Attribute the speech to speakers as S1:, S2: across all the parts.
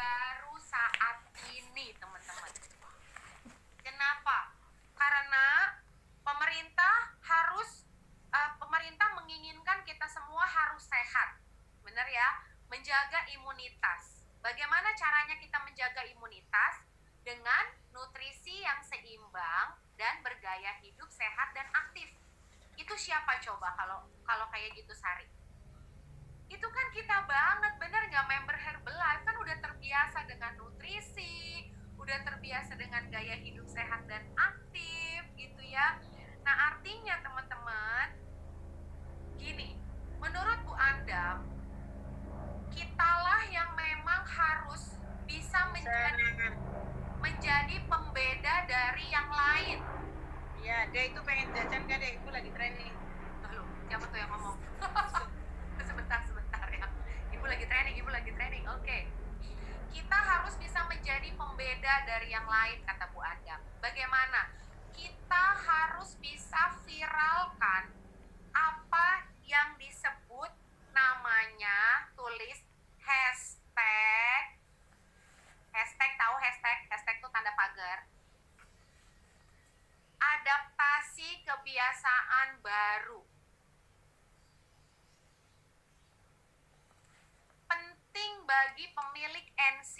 S1: baru saat ini, teman-teman. Kenapa? Karena pemerintah menginginkan kita semua harus sehat, benar ya? Menjaga imunitas. Bagaimana caranya kita menjaga imunitas? Dengan nutrisi yang seimbang dan bergaya hidup sehat dan aktif. Itu siapa coba kalau kayak gitu, Sari? Itu kan kita banget, bener nggak? Member Herbalife kan udah terbiasa dengan nutrisi, udah terbiasa dengan gaya hidup sehat dan aktif gitu ya. Nah, artinya teman-teman, gini, menurut Bu Andam, kitalah yang memang harus bisa menjadi pembeda dari yang lain.
S2: Iya, dia itu pengen jajan gak deh? Ibu lagi training.
S1: Loh, siapa tuh yang ngomong? Sebentar ya. Ibu lagi training. Oke. Kita harus bisa menjadi pembeda dari yang lain, kata Bu Andam. Bagaimana? Kita harus bisa viralkan apa yang disebut namanya, tulis hashtag. Tahu hashtag itu tanda pagar. Adaptasi kebiasaan baru. Penting bagi pemilik NC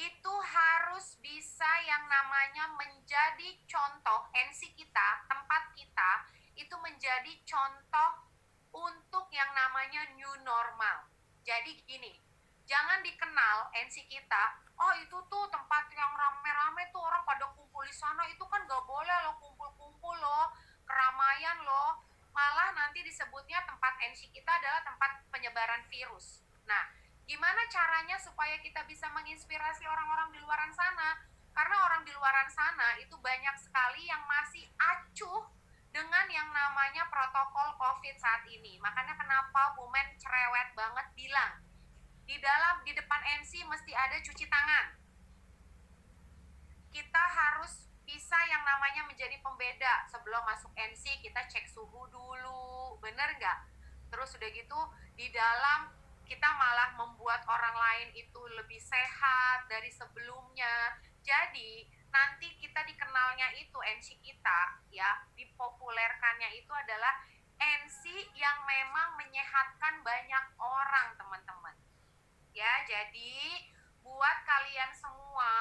S1: itu harus bisa yang namanya menjadi contoh. NC kita, tempat kita itu menjadi contoh untuk yang namanya new normal. Jadi gini, jangan dikenal NC kita, oh itu tuh tempat yang rame-rame tuh orang pada kumpul di sana, itu kan gak boleh loh kumpul-kumpul loh, keramaian loh. Malah nanti disebutnya tempat NC kita adalah tempat penyebaran virus. Nah, gimana caranya supaya kita bisa menginspirasi orang-orang di luar sana? Karena orang di luar sana itu banyak sekali yang masih acuh dengan yang namanya protokol COVID saat ini. Makanya kenapa Bu Men cerewet banget bilang, di depan NC mesti ada cuci tangan. Kita harus bisa yang namanya menjadi pembeda. Sebelum masuk NC kita cek suhu dulu, bener nggak? Terus udah gitu di dalam kita malah membuat orang lain itu lebih sehat dari sebelumnya. Jadi nanti kita dikenalnya itu NC kita ya, dipopulerkannya itu adalah NC yang memang menyehatkan banyak orang, teman-teman. Ya, jadi buat kalian semua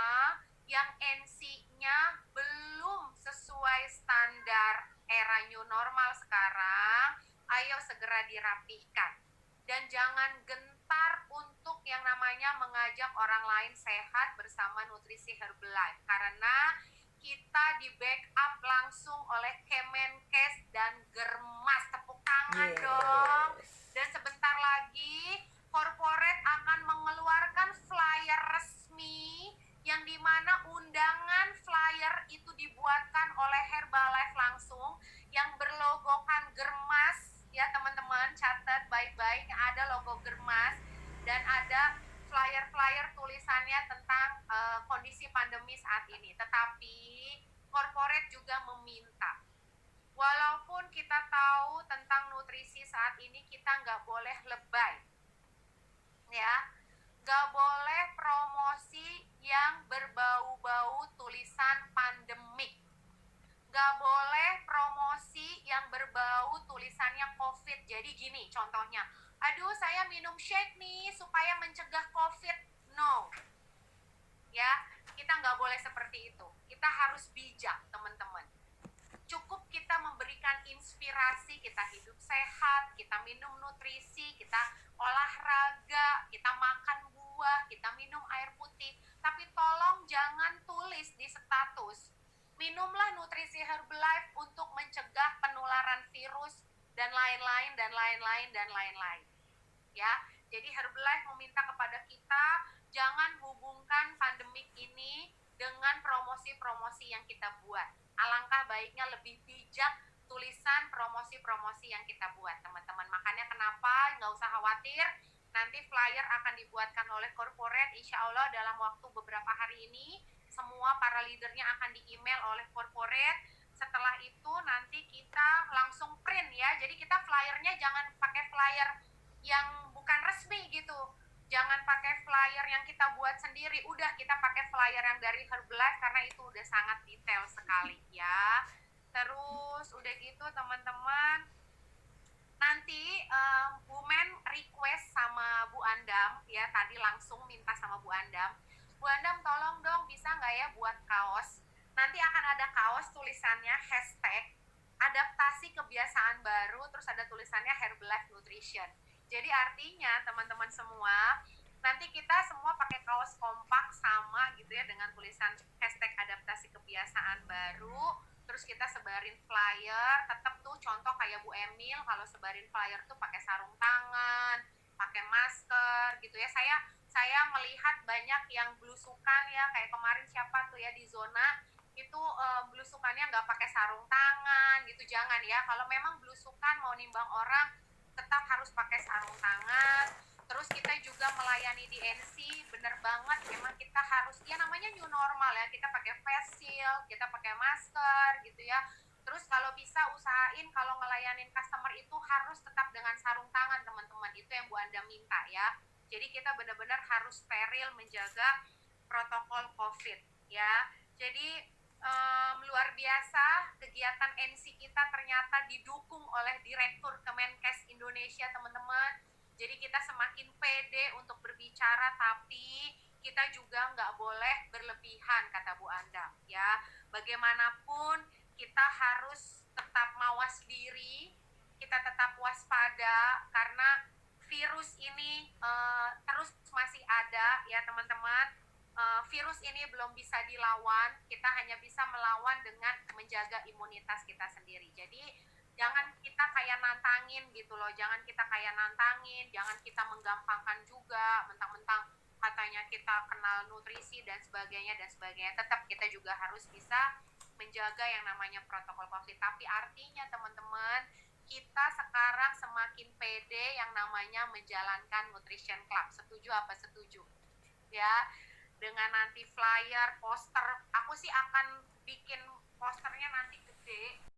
S1: yang NC-nya belum sesuai standar era new normal sekarang, ayo segera dirapihkan. Dan jangan gentar untuk yang namanya mengajak orang lain sehat bersama Nutrisi Herbalife. Karena kita di backup langsung oleh Kemenkes dan Germas. Tepuk tangan dong. Dan sebentar lagi corporate akan mengeluarkan flyer resmi yang dimana undangan flyer itu dibuatkan oleh Herbalife langsung yang berlogokan Germas ya, teman-teman, catat baik-baik, ada logo Germas dan ada flyer-flyer tulisannya tentang kondisi pandemi saat ini. Tetapi corporate juga meminta, walaupun kita tahu tentang nutrisi saat ini, kita nggak boleh lebay ya, gak boleh promosi yang berbau-bau tulisan pandemik, gak boleh promosi yang berbau tulisannya COVID. Jadi gini contohnya, aduh saya minum shake nih supaya mencegah COVID. No ya, kita gak boleh seperti itu. Kita harus bijak, teman-teman. Cukup kita memberikan inspirasi, kita hidup sehat, kita minum nutrisi, kita olahraga, kita makan buah, kita minum air putih. Tapi tolong jangan tulis di status, minumlah nutrisi Herbalife untuk mencegah penularan virus dan lain-lain dan lain-lain dan lain-lain. Ya, jadi Herbalife meminta kepada kita jangan hubungkan pandemik ini dengan promosi-promosi yang kita buat. Alangkah baiknya lebih bijak tulisan promosi-promosi yang kita buat, teman-teman. Makanya kenapa nggak usah khawatir, nanti flyer akan dibuatkan oleh corporate, insya Allah dalam waktu beberapa hari ini semua para leadernya akan di-email oleh corporate. Setelah itu nanti kita langsung print ya, jadi kita flyernya jangan pakai flyer yang bukan resmi gitu, jangan pakai flyer yang kita buat sendiri, udah kita pakai flyer yang dari Herbalife karena itu udah sangat detail sekali ya. Terus udah gitu teman-teman, nanti Bu Men request sama Bu Andam ya, tadi langsung minta sama Bu Andam, Bu Andam tolong dong bisa nggak ya buat kaos, nanti akan ada kaos tulisannya hashtag adaptasi kebiasaan baru, terus ada tulisannya Herbalife Nutrition. Jadi artinya teman-teman semua, nanti kita semua pakai kaos kompak sama gitu ya dengan tulisan hashtag adaptasi kebiasaan baru, terus kita sebarin flyer, tetap tuh contoh kayak Bu Emil kalau sebarin flyer tuh pakai sarung tangan, pakai masker gitu ya. Saya melihat banyak yang belusukan ya, kayak kemarin siapa tuh ya di zona itu belusukannya nggak pakai sarung tangan gitu, jangan ya. Kalau memang belusukan mau nimbang orang tetap harus pakai sarung tangan. Terus kita juga melayani di NC, bener banget, memang kita harus, ya namanya new normal ya, kita pakai face shield, kita pakai masker gitu ya. Terus kalau bisa usahain kalau ngelayanin customer itu harus tetap dengan sarung tangan teman-teman, itu yang Bu Anda minta ya. Jadi kita benar-benar harus steril, menjaga protokol COVID ya. Jadi luar biasa kegiatan NC kita ternyata didukung oleh Direktur Kemenkes Indonesia teman-teman. Jadi kita semakin pede untuk berbicara, tapi kita juga nggak boleh berlebihan kata Bu Anda ya. Bagaimanapun kita harus tetap mawas diri, kita tetap waspada karena virus ini terus masih ada ya teman-teman. Virus ini belum bisa dilawan, kita hanya bisa melawan dengan menjaga imunitas kita sendiri. Jadi jangan kita kayak nantangin gitu loh, jangan kita kayak nantangin, jangan kita menggampangkan juga, mentang-mentang katanya kita kenal nutrisi dan sebagainya, tetap kita juga harus bisa menjaga yang namanya protokol COVID. Tapi artinya teman-teman, kita sekarang semakin pede yang namanya menjalankan Nutrition Club. Setuju apa setuju? Ya, dengan nanti flyer, poster, aku sih akan bikin posternya nanti gede